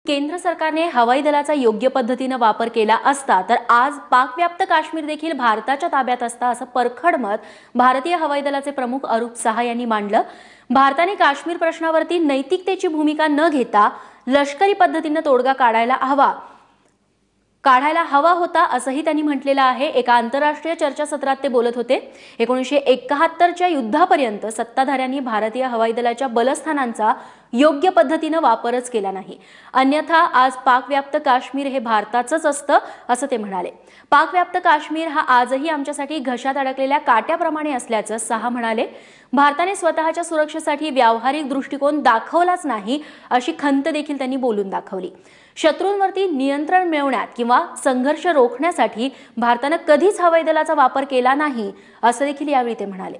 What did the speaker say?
केंद्र सरकारने हवाई दलाचा योग्य पद्धतीने वापर केला असता तर आज पाकव्याप्त काश्मीर देखील भारताच्या ताब्यात असता असं परखड मत भारतीय हवाई दलाचे प्रमुख अरूप साहा यांनी मांडलं। भारताने काश्मीर प्रश्नावरती नैतिकतेची भूमिका न घेता लष्करी पद्धतीने तोडगा काढायला हवा होता असंही त्यांनी म्हटलेलं आहे। एका आंतरराष्ट्रीय चर्चासत्रात ते बोलत होते। 1971च्या युद्धापर्यंत सत्ताधाऱ्यांनी भारतीय हवाई दलाच्या बलस्थानांचा योग्य पद्धतीने वापरच केला नाही, अन्यथा आज पाकव्याप्त काश्मीर हे भारताचंच असतं असं ते म्हणाले। पाकव्याप्त काश्मीर हा आजही आमच्यासाठी घशात अडकलेल्या काट्याप्रमाणे असल्याचं साहा म्हणाले। भारताने स्वतःच्या सुरक्षेसाठी व्यावहारिक दृष्टिकोन दाखवलाच नाही अशी खंत देखील त्यांनी बोलून दाखवली। शत्रूंवरती नियंत्रण मिळवण्यात किंवा संघर्ष रोखण्यासाठी भारताने कधीच हवाई दलाचा वापर केला नाही असं देखील यावेळी ते म्हणाले।